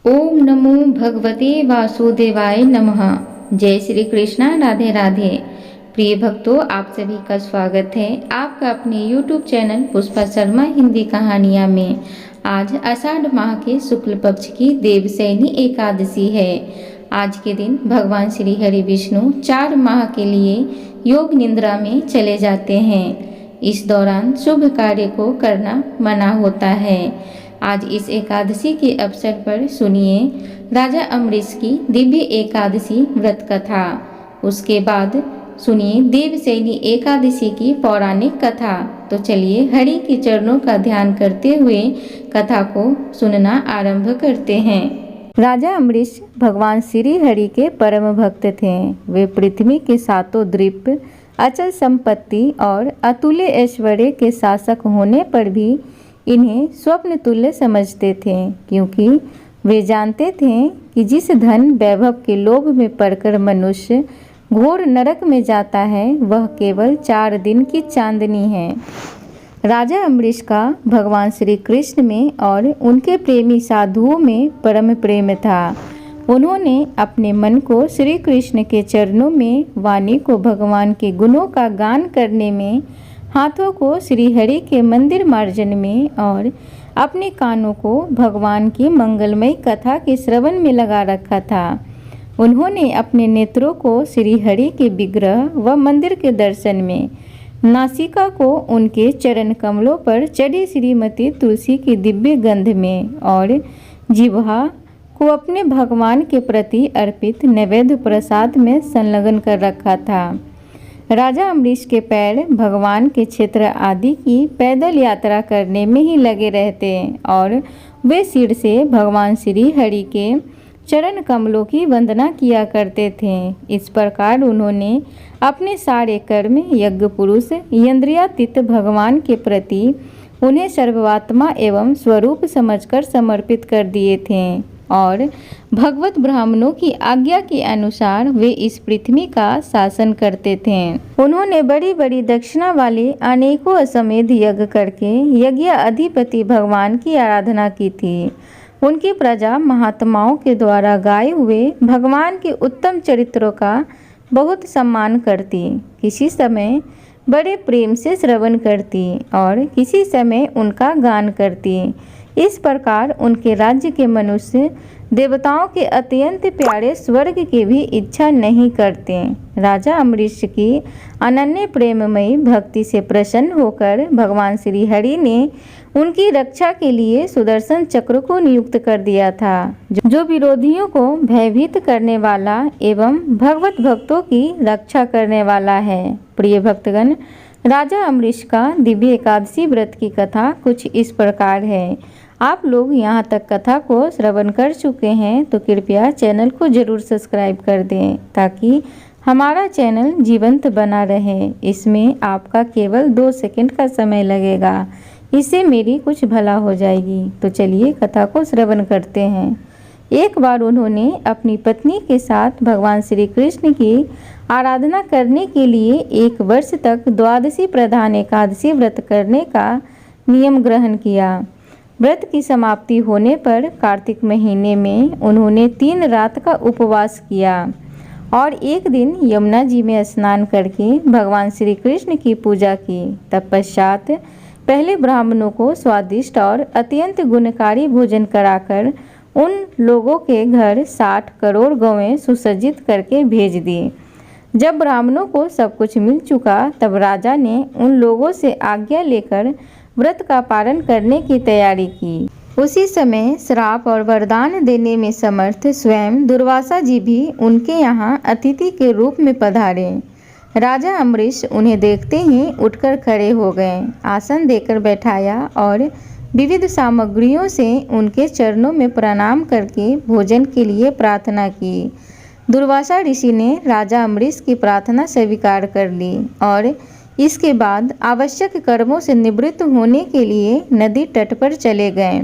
ओम नमो भगवते वासुदेवाय नमः। जय श्री कृष्णा, राधे राधे। प्रिय भक्तों, आप सभी का स्वागत है आपका अपने YouTube चैनल पुष्पा शर्मा हिंदी कहानियाँ में। आज आषाढ़ माह के शुक्ल पक्ष की देवशयनी एकादशी है। आज के दिन भगवान श्री हरि विष्णु 4 माह के लिए योग निद्रा में चले जाते हैं। इस दौरान शुभ कार्य को करना मना होता है। आज इस एकादशी के अवसर पर सुनिए राजा अम्बरीश की दिव्य एकादशी व्रत कथा। उसके बाद सुनिए देवशयनी एकादशी की पौराणिक कथा। तो चलिए हरि के चरणों का ध्यान करते हुए कथा को सुनना आरंभ करते हैं। राजा अम्बरीश भगवान श्री हरि के परम भक्त थे। वे पृथ्वी के 7 द्वीप, अचल संपत्ति और अतुल्य ऐश्वर्य के शासक होने पर भी इन्हें स्वप्न तुल्य समझते थे, क्योंकि वे जानते थे कि जिस धन वैभव के लोभ में पड़कर मनुष्य घोर नरक में जाता है, वह केवल 4 दिन की चांदनी है। राजा अम्बरीश का भगवान श्री कृष्ण में और उनके प्रेमी साधुओं में परम प्रेम था। उन्होंने अपने मन को श्री कृष्ण के चरणों में, वाणी को भगवान के गुणों का गान करने में, हाथों को श्री हरि के मंदिर मार्जन में और अपने कानों को भगवान की मंगलमय कथा के श्रवण में लगा रखा था। उन्होंने अपने नेत्रों को श्री हरि के विग्रह व मंदिर के दर्शन में, नासिका को उनके चरण कमलों पर चढ़ी श्रीमती तुलसी की दिव्य गंध में और जिह्वा को अपने भगवान के प्रति अर्पित नैवेद्य प्रसाद में संलग्न कर रखा था। राजा अम्बरीश के पैर भगवान के क्षेत्र आदि की पैदल यात्रा करने में ही लगे रहते और वे सिर से भगवान श्री हरि के चरण कमलों की वंदना किया करते थे। इस प्रकार उन्होंने अपने सारे कर्म यज्ञ पुरुष इंद्रियातीत भगवान के प्रति उन्हें सर्वात्मा एवं स्वरूप समझकर समर्पित कर दिए थे और भगवत ब्राह्मणों की आज्ञा के अनुसार वे इस पृथ्वी का शासन करते थे। उन्होंने बड़ी बड़ी दक्षिणा वाले अनेकों अश्वमेध यज्ञ करके यज्ञ अधिपति भगवान की आराधना की थी। उनकी प्रजा महात्माओं के द्वारा गाए हुए भगवान के उत्तम चरित्रों का बहुत सम्मान करती, किसी समय बड़े प्रेम से श्रवण करती और किसी समय उनका गान करती। इस प्रकार उनके राज्य के मनुष्य देवताओं के अत्यंत प्यारे स्वर्ग की भी इच्छा नहीं करते। राजा अम्बरीश की अनन्य प्रेममयी भक्ति से प्रसन्न होकर भगवान श्री हरि ने उनकी रक्षा के लिए सुदर्शन चक्र को नियुक्त कर दिया था, जो विरोधियों को भयभीत करने वाला एवं भगवत भक्तों की रक्षा करने वाला है। प्रिय भक्तगण, राजा अम्बरीश का दिव्य एकादशी व्रत की कथा कुछ इस प्रकार है। आप लोग यहाँ तक कथा को श्रवण कर चुके हैं तो कृपया चैनल को जरूर सब्सक्राइब कर दें, ताकि हमारा चैनल जीवंत बना रहे। इसमें आपका केवल 2 सेकंड का समय लगेगा, इससे मेरी कुछ भला हो जाएगी। तो चलिए कथा को श्रवण करते हैं। एक बार उन्होंने अपनी पत्नी के साथ भगवान श्री कृष्ण की आराधना करने के लिए 1 वर्ष तक द्वादशी प्रधान एकादशी व्रत करने का नियम ग्रहण किया। व्रत की समाप्ति होने पर कार्तिक महीने में उन्होंने 3 रात का उपवास किया और एक दिन यमुना जी में स्नान करके भगवान श्री कृष्ण की पूजा की। तत्पश्चात पहले ब्राह्मणों को स्वादिष्ट और अत्यंत गुणकारी भोजन कराकर उन लोगों के घर 60 करोड़ गौएं सुसज्जित करके भेज दी। जब ब्राह्मणों को सब कुछ मिल चुका, तब राजा ने उन लोगों से आज्ञा लेकर व्रत का पालन करने की तैयारी की। उसी समय श्राप और वरदान देने में समर्थ स्वयं दुर्वासा जी भी उनके यहाँ अतिथि के रूप में पधारे। राजा अम्बरीश उन्हें देखते ही उठकर खड़े हो गए, आसन देकर बैठाया और विविध सामग्रियों से उनके चरणों में प्रणाम करके भोजन के लिए प्रार्थना की। दुर्वासा ऋषि ने राजा अम्बरीश की प्रार्थना स्वीकार कर ली और इसके बाद आवश्यक कर्मों से निवृत्त होने के लिए नदी तट पर चले गए।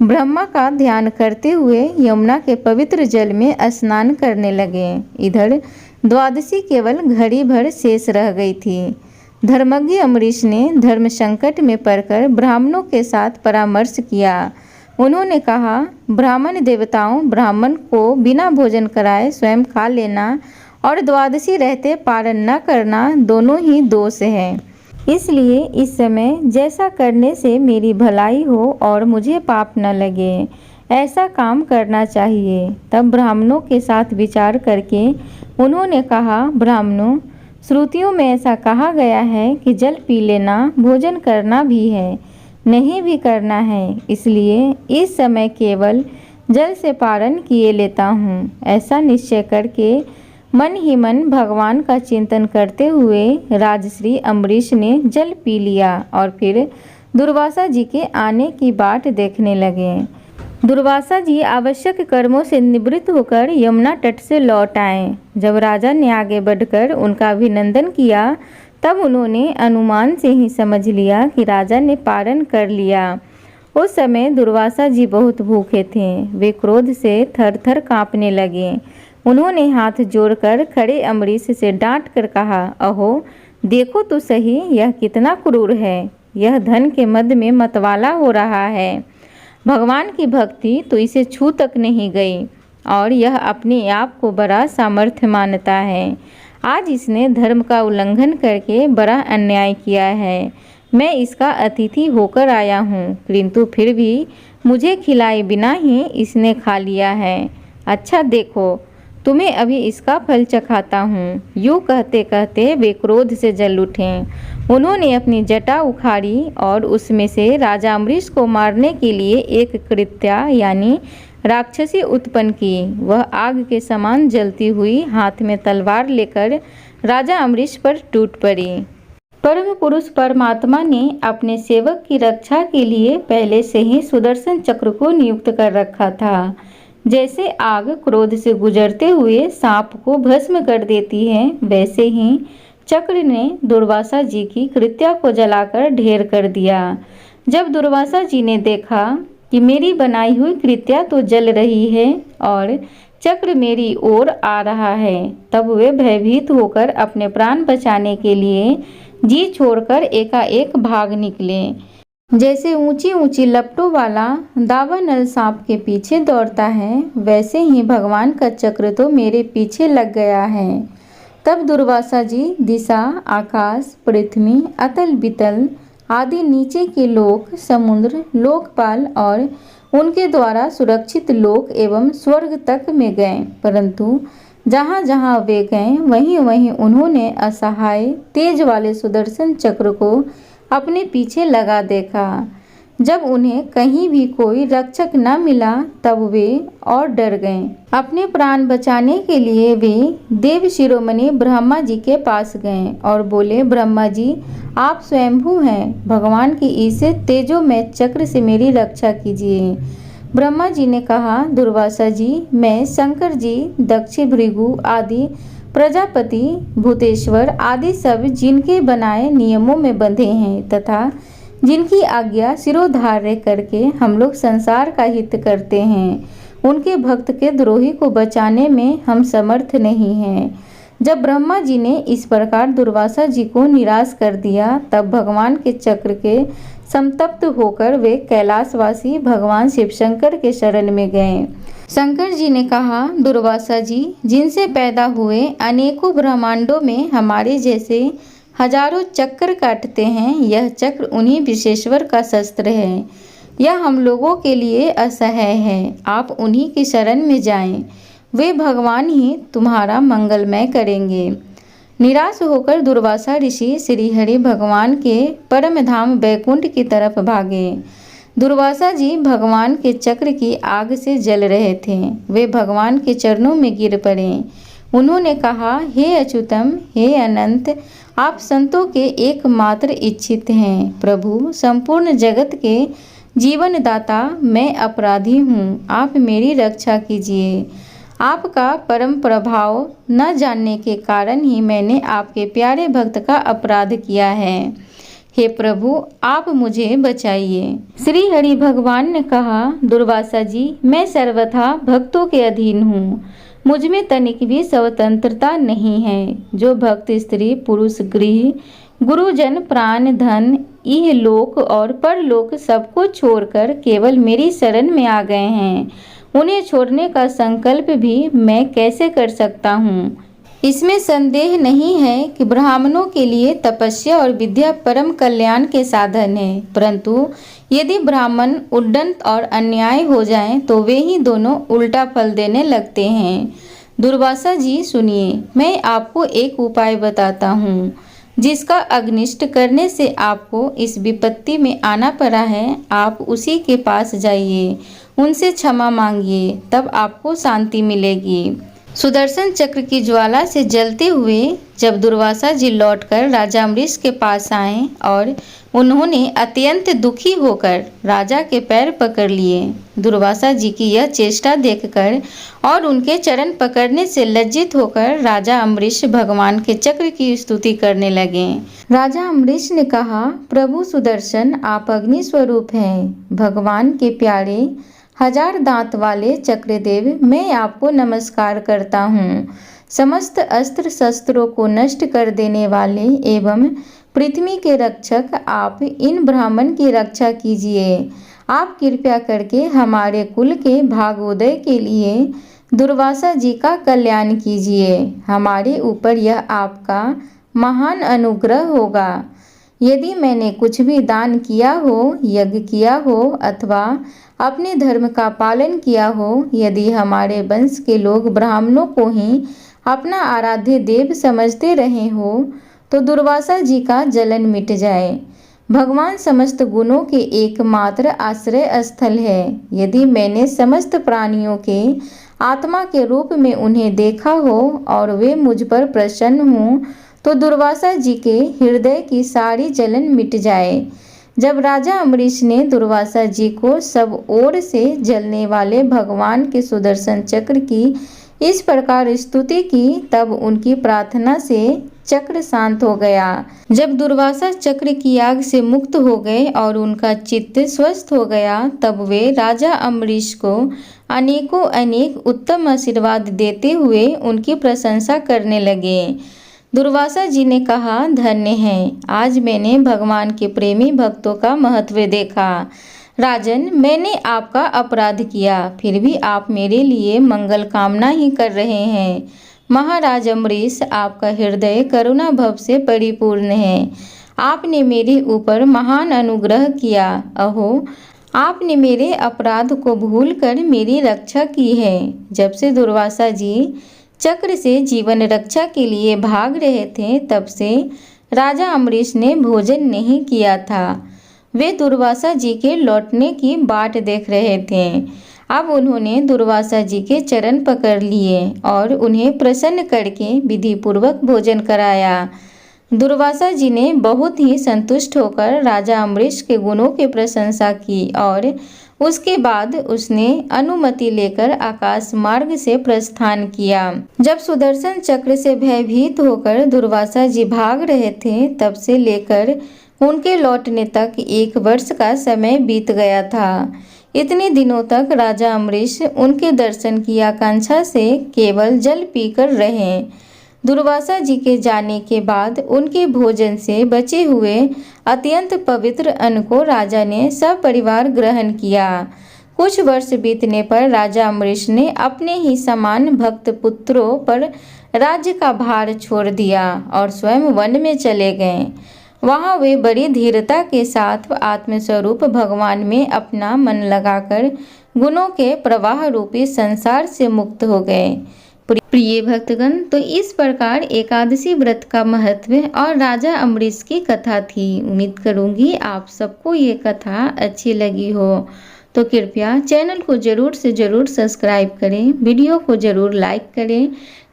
ब्रह्मा का ध्यान करते हुए यमुना के पवित्र जल में स्नान करने लगे। इधर द्वादशी केवल घड़ी भर शेष रह गई थी। धर्मज्ञ अम्बरीश ने धर्म संकट में पड़कर ब्राह्मणों के साथ परामर्श किया उन्होंने कहा, ब्राह्मण देवताओं, ब्राह्मण को बिना भोजन कराए स्वयं खा लेना और द्वादशी रहते पारण न करना दोनों ही दोष है। इसलिए इस समय जैसा करने से मेरी भलाई हो और मुझे पाप न लगे, ऐसा काम करना चाहिए। तब ब्राह्मणों के साथ विचार करके उन्होंने कहा, ब्राह्मणों, श्रुतियों में ऐसा कहा गया है कि जल पी लेना भोजन करना भी है, नहीं भी करना है, इसलिए इस समय केवल जल से पारण किए लेता हूँ। ऐसा निश्चय करके मन ही मन भगवान का चिंतन करते हुए राजश्री अम्बरीश ने जल पी लिया और फिर दुर्वासा जी के आने की बाट देखने लगे। दुर्वासा जी आवश्यक कर्मों से निवृत्त होकर यमुना तट से लौट आए। जब राजा ने आगे बढ़कर उनका अभिनंदन किया, तब उन्होंने अनुमान से ही समझ लिया कि राजा ने पारण कर लिया। उस समय दुर्वासा जी बहुत भूखे थे। वे क्रोध से थर-थर कांपने लगे। उन्होंने हाथ जोड़कर खड़े अम्बरीश से डांट कर कहा, अहो, देखो तो सही, यह कितना क्रूर है। यह धन के मद में मतवाला हो रहा है। भगवान की भक्ति तो इसे छू तक नहीं गई और यह अपने आप को बड़ा सामर्थ्य मानता है। आज इसने धर्म का उल्लंघन करके बड़ा अन्याय किया है। मैं इसका अतिथि होकर आया हूँ, किंतु फिर भी मुझे खिलाए बिना ही इसने खा लिया है। अच्छा देखो, तुम्हें अभी इसका फल चखाता हूँ। यूँ कहते कहते वे क्रोध से जल उठे। उन्होंने अपनी जटा उखाड़ी और उसमें से राजा अम्बरीश को मारने के लिए एक कृत्या यानी राक्षसी उत्पन्न की। वह आग के समान जलती हुई हाथ में तलवार लेकर राजा अम्बरीश पर टूट पड़ी। परम पुरुष परमात्मा ने अपने सेवक की रक्षा के लिए पहले से ही सुदर्शन चक्र को नियुक्त कर रखा था। जैसे आग क्रोध से गुजरते हुए सांप को भस्म कर देती है, वैसे ही चक्र ने दुर्वासा जी की कृत्या को जलाकर ढेर कर दिया। जब दुर्वासा जी ने देखा कि मेरी बनाई हुई कृत्या तो जल रही है और चक्र मेरी ओर आ रहा है, तब वे भयभीत होकर अपने प्राण बचाने के लिए जी छोड़कर एकाएक भाग निकले। जैसे ऊंची ऊंची लपटों वाला दावानल सांप के पीछे दौड़ता है, वैसे ही भगवान का चक्र तो मेरे पीछे लग गया है। तब दुर्वासा जी दिशा, आकाश, पृथ्वी, अतल बितल आदि नीचे के लोक, समुद्र, लोकपाल और उनके द्वारा सुरक्षित लोक एवं स्वर्ग तक में गए, परंतु जहाँ जहाँ वे गए वहीं वहीं उन्होंने असहाय तेज वाले सुदर्शन चक्र को अपने पीछे लगा देखा। जब उन्हें कहीं भी कोई रक्षक न मिला, तब वे और डर गए। अपने प्राण बचाने के लिए वे देव शिरोमणि ब्रह्मा जी के पास गए और बोले, ब्रह्मा जी, आप स्वयंभू हैं, भगवान की ईसे तेजोमय चक्र से मेरी रक्षा कीजिए। ब्रह्मा जी ने कहा, दुर्वासा जी, मैं शंकर जी, दक्ष, भृगु आदि प्रजापति, भूतेश्वर आदि सब जिनके बनाए नियमों में बंधे हैं तथा जिनकी आज्ञा सिरोधार्य करके हम लोग संसार का हित करते हैं, उनके भक्त के द्रोही को बचाने में हम समर्थ नहीं हैं। जब ब्रह्मा जी ने इस प्रकार दुर्वासा जी को निराश कर दिया, तब भगवान के चक्र के संतप्त होकर वे कैलाशवासी भगवान शिव शंकर के शरण में गए। शंकर जी ने कहा, दुर्वासा जी, जिनसे पैदा हुए अनेकों ब्रह्मांडों में हमारे जैसे हजारों चक्र काटते हैं, यह चक्र उन्हीं विशेश्वर का शस्त्र है। यह हम लोगों के लिए असह्य है। आप उन्हीं की शरण में जाएं, वे भगवान ही तुम्हारा मंगलमय करेंगे। निराश होकर दुर्वासा ऋषि श्रीहरि भगवान के परम धाम वैकुंठ की तरफ भागे। दुर्वासा जी भगवान के चक्र की आग से जल रहे थे। वे भगवान के चरणों में गिर पड़े। उन्होंने कहा, हे अच्युतम, हे अनंत, आप संतों के एकमात्र इच्छित हैं। प्रभु, संपूर्ण जगत के जीवनदाता, मैं अपराधी हूँ, आप मेरी रक्षा कीजिए। आपका परम प्रभाव न जानने के कारण ही मैंने आपके प्यारे भक्त का अपराध किया है। हे प्रभु, आप मुझे बचाइए। श्री हरि भगवान ने कहा, दुर्वासा जी, मैं सर्वथा भक्तों के अधीन हूँ। मुझ में तनिक भी स्वतंत्रता नहीं है। जो भक्त स्त्री, पुरुष, गृह, गुरुजन, प्राण, धन यह लोक और परलोक सबको छोड़कर केवल मेरी शरण में आ गए हैं, उन्हें छोड़ने का संकल्प भी मैं कैसे कर सकता हूँ। इसमें संदेह नहीं है कि ब्राह्मणों के लिए तपस्या और विद्या परम कल्याण के साधन है, परंतु यदि ब्राह्मण उद्दंड और अन्याय हो जाएं तो वे ही दोनों उल्टा फल देने लगते हैं। दुर्वासा जी सुनिए, मैं आपको एक उपाय बताता हूँ जिसका अग्निष्ट करने से आपको इस विपत्ति में आना पड़ा है। आप उसी के पास जाइए, उनसे क्षमा मांगिए, तब आपको शांति मिलेगी। सुदर्शन चक्र की ज्वाला से जलते हुए जब दुर्वासा जी लौटकर राजा अम्बरीश के पास आए और उन्होंने अत्यंत दुखी होकर राजा के पैर पकड़ लिए। दुर्वासा जी की यह चेष्टा देखकर और उनके चरण पकड़ने से लज्जित होकर राजा अम्बरीश भगवान के चक्र की स्तुति करने लगे। राजा अम्बरीश ने कहा, प्रभु सुदर्शन, आप अग्नि स्वरूप हैं, भगवान के प्यारे हजार दांत वाले चक्रदेव, मैं आपको नमस्कार करता हूँ। समस्त अस्त्र शस्त्रों को नष्ट कर देने वाले एवं पृथ्वी के रक्षक, आप इन ब्राह्मण की रक्षा कीजिए। आप कृपया करके हमारे कुल के भागोदय के लिए दुर्वासा जी का कल्याण कीजिए। हमारे ऊपर यह आपका महान अनुग्रह होगा। यदि मैंने कुछ भी दान किया हो, यज्ञ किया हो अथवा अपने धर्म का पालन किया हो, यदि हमारे वंश के लोग ब्राह्मणों को ही अपना आराध्य देव समझते रहे हो, तो दुर्वासा जी का जलन मिट जाए। भगवान समस्त गुणों के एकमात्र आश्रय स्थल है। यदि मैंने समस्त प्राणियों के आत्मा के रूप में उन्हें देखा हो और वे मुझ पर प्रसन्न हों, तो दुर्वासा जी के हृदय की सारी जलन मिट जाए। जब राजा अम्बरीश ने दुर्वासा जी को सब ओर से जलने वाले भगवान के सुदर्शन चक्र की इस प्रकार स्तुति की, तब उनकी प्रार्थना से चक्र शांत हो गया। जब दुर्वासा चक्र की आग से मुक्त हो गए और उनका चित्त स्वस्थ हो गया, तब वे राजा अम्बरीश को अनेकों अनेक उत्तम आशीर्वाद देते हुए उनकी प्रशंसा करने लगे। दुर्वासा जी ने कहा, धन्य है, आज मैंने भगवान के प्रेमी भक्तों का महत्व देखा। राजन, मैंने आपका अपराध किया, फिर भी आप मेरे लिए मंगल कामना ही कर रहे हैं। महाराज अम्बरीश, आपका हृदय करुणा भव से परिपूर्ण है। आपने मेरे ऊपर महान अनुग्रह किया। अहो, आपने मेरे अपराध को भूलकर मेरी रक्षा की है। जब से दुर्वासा जी चक्र से जीवन रक्षा के लिए भाग रहे थे, तब से राजा अम्बरीश ने भोजन नहीं किया था। वे दुर्वासा जी के लौटने की बाट देख रहे थे। अब उन्होंने दुर्वासा जी के चरण पकड़ लिए और उन्हें प्रसन्न करके विधि पूर्वक भोजन कराया। दुर्वासा जी ने बहुत ही संतुष्ट होकर राजा अम्बरीश के गुणों की प्रशंसा की और उसके बाद उसने अनुमति लेकर आकाश मार्ग से प्रस्थान किया। जब सुदर्शन चक्र से भयभीत होकर दुर्वासा जी भाग रहे थे, तब से लेकर उनके लौटने तक 1 वर्ष का समय बीत गया था। इतने दिनों तक राजा अम्बरीश उनके दर्शन की आकांक्षा से केवल जल पीकर रहे। दुर्वासा जी के जाने के बाद उनके भोजन से बचे हुए अत्यंत पवित्र अन्न को राजा ने सपरिवार ग्रहण किया। कुछ वर्ष बीतने पर राजा अम्बरीश ने अपने ही समान भक्त पुत्रों पर राज्य का भार छोड़ दिया और स्वयं वन में चले गए। वहाँ वे बड़ी धीरता के साथ आत्मस्वरूप भगवान में अपना मन लगाकर गुणों के प्रवाह रूपी संसार से मुक्त हो गए। प्रिय भक्तगण, तो इस प्रकार एकादशी व्रत का महत्व और राजा अम्बरीश की कथा थी। उम्मीद करूंगी आप सबको ये कथा अच्छी लगी हो, तो कृपया चैनल को जरूर से जरूर सब्सक्राइब करें, वीडियो को जरूर लाइक करें,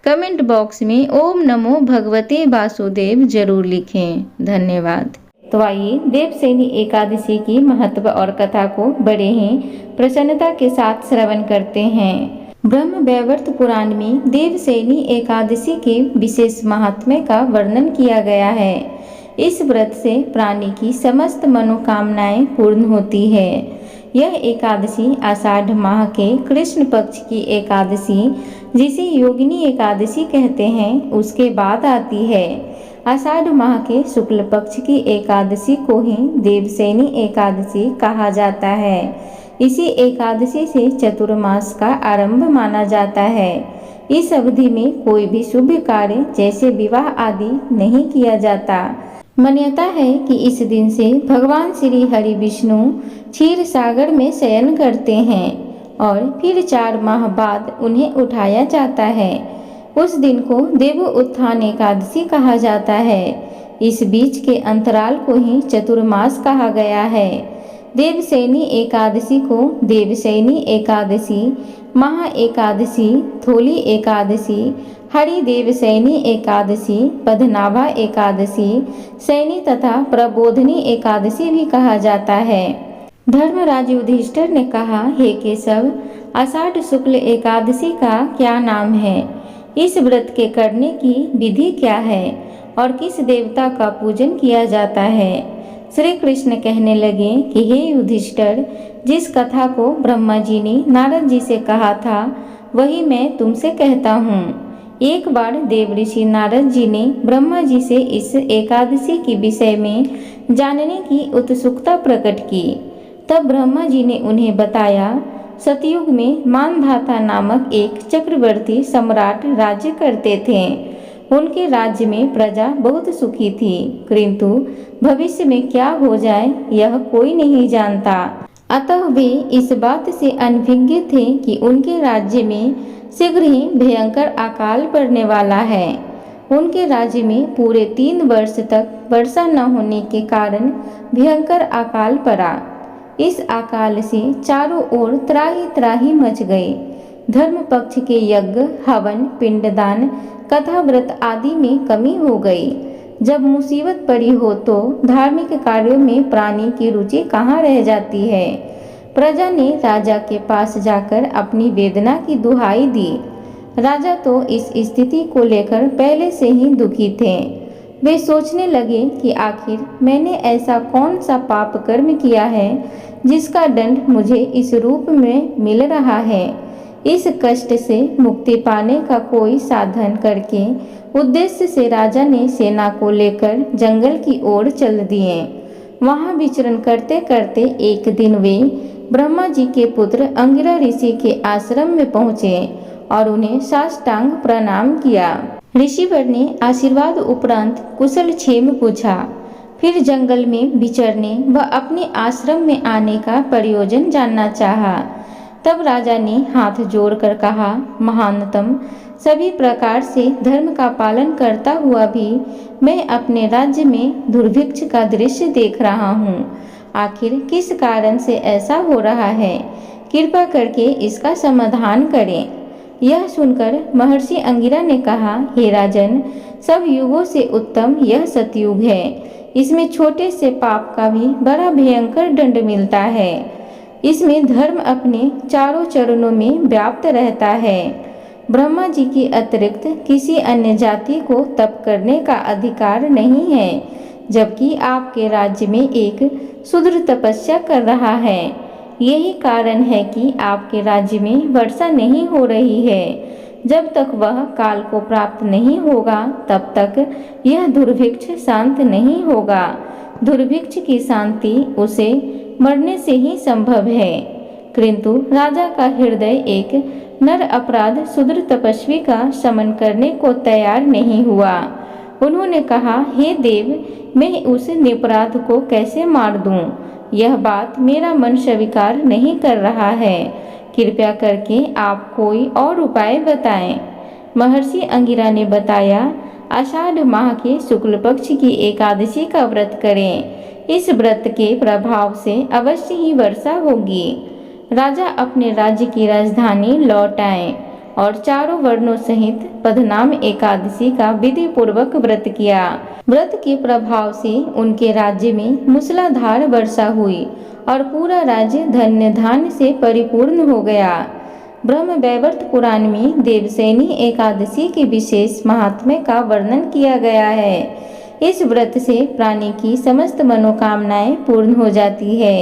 कमेंट बॉक्स में ओम नमो भगवते वासुदेव जरूर लिखें। धन्यवाद। तो आइए देवशयनी एकादशी की महत्व और कथा को बड़े ही प्रसन्नता के साथ श्रवण करते हैं। ब्रह्म वैवर्त पुराण में देवशयनी एकादशी के विशेष महात्म्य का वर्णन किया गया है। इस व्रत से प्राणी की समस्त मनोकामनाएं पूर्ण होती है। यह एकादशी आषाढ़ माह के कृष्ण पक्ष की एकादशी, जिसे योगिनी एकादशी कहते हैं, उसके बाद आती है। आषाढ़ माह के शुक्ल पक्ष की एकादशी को ही देवशयनी एकादशी कहा जाता है। इसी एकादशी से चतुर्मास का आरंभ माना जाता है। इस अवधि में कोई भी शुभ कार्य जैसे विवाह आदि नहीं किया जाता। मान्यता है कि इस दिन से भगवान श्री हरि विष्णु क्षीर सागर में शयन करते हैं और फिर 4 माह बाद उन्हें उठाया जाता है। उस दिन को देव उत्थान एकादशी कहा जाता है। इस बीच के अंतराल को ही चतुर्मास कहा गया है। देवशयनी एकादशी को देवशयनी एकादशी, महा एकादशी, थोली एकादशी, हरि देवशयनी एकादशी, पद्मनाभा एकादशी, शयनी तथा प्रबोधनी एकादशी भी कहा जाता है। धर्मराज युधिष्ठिर ने कहा, हे केशव, आषाढ़ शुक्ल एकादशी का क्या नाम है? इस व्रत के करने की विधि क्या है और किस देवता का पूजन किया जाता है? श्री कृष्ण कहने लगे कि हे युधिष्ठिर, जिस कथा को ब्रह्मा जी ने नारद जी से कहा था वही मैं तुमसे कहता हूँ। एक बार देव ऋषि नारद जी ने ब्रह्मा जी से इस एकादशी के विषय में जानने की उत्सुकता प्रकट की। तब ब्रह्मा जी ने उन्हें बताया, सतयुग में मानधाता नामक एक चक्रवर्ती सम्राट राज्य करते थे। उनके राज्य में प्रजा बहुत सुखी थी, किंतु भविष्य में क्या हो जाए यह कोई नहीं जानता। अतः वे इस बात से अनभिज्ञ थे कि उनके राज्य में शीघ्र ही भयंकर अकाल पड़ने वाला है। उनके राज्य में पूरे 3 वर्ष तक वर्षा न होने के कारण भयंकर अकाल पड़ा। इस अकाल से चारों ओर त्राही त्राही मच गई। धर्म पक्ष के यज्ञ, हवन, पिंडदान, कथा व्रत आदि में कमी हो गई। जब मुसीबत पड़ी हो तो धार्मिक कार्यों में प्राणी की रुचि कहाँ रह जाती है। प्रजा ने राजा के पास जाकर अपनी वेदना की दुहाई दी। राजा तो इस स्थिति को लेकर पहले से ही दुखी थे। वे सोचने लगे कि आखिर मैंने ऐसा कौन सा पाप कर्म किया है जिसका दंड मुझे इस रूप में मिल रहा है। इस कष्ट से मुक्ति पाने का कोई साधन करके उद्देश्य से राजा ने सेना को लेकर जंगल की ओर चल दिए। वहां विचरण करते करते एक दिन वे ब्रह्मा जी के पुत्र अंगिरा ऋषि के आश्रम में पहुँचे और उन्हें साष्टांग प्रणाम किया। ऋषिवर ने आशीर्वाद उपरांत कुशल क्षेम पूछा। फिर जंगल में विचरने व अपने आश्रम में आने का प्रयोजन जानना चाहा। तब राजा ने हाथ जोड़कर कहा, महानतम, सभी प्रकार से धर्म का पालन करता हुआ भी मैं अपने राज्य में दुर्भिक्ष का दृश्य देख रहा हूँ। आखिर किस कारण से ऐसा हो रहा है? कृपा करके इसका समाधान करें। यह सुनकर महर्षि अंगिरा ने कहा, हे राजन, सब युगों से उत्तम यह सतयुग है। इसमें छोटे से पाप का भी बड़ा भयंकर दंड मिलता है। इसमें धर्म अपने चारों चरणों में व्याप्त रहता है। ब्रह्मा जी के अतिरिक्त किसी अन्य जाति को तप करने का अधिकार नहीं है, जबकि आपके राज्य में एक शूद्र तपस्या कर रहा है। यही कारण है कि आपके राज्य में वर्षा नहीं हो रही है। जब तक वह काल को प्राप्त नहीं होगा तब तक यह दुर्भिक्ष शांत नहीं होगा। दुर्भिक्ष की शांति उसे मरने से ही संभव है। किंतु राजा का हृदय एक नर अपराध शूद्र तपस्वी का शमन करने को तैयार नहीं हुआ। उन्होंने कहा, हे देव, मैं उस निपराध को कैसे मार दूं? यह बात मेरा मन स्वीकार नहीं कर रहा है। कृपया करके आप कोई और उपाय बताएं। महर्षि अंगिरा ने बताया, आषाढ़ माह के शुक्ल पक्ष की एकादशी का व्रत करें। इस व्रत के प्रभाव से अवश्य ही वर्षा होगी। राजा अपने राज्य की राजधानी लौट आए और चारों वर्णों सहित पद्मनाभ एकादशी का विधि पूर्वक व्रत किया। व्रत के प्रभाव से उनके राज्य में मूसलाधार वर्षा हुई और पूरा राज्य धन्य धान्य से परिपूर्ण हो गया। ब्रह्म वैवर्त पुराण में देवशयनी एकादशी के विशेष महात्म्य का वर्णन किया गया है। इस व्रत से प्राणी की समस्त मनोकामनाएं पूर्ण हो जाती है।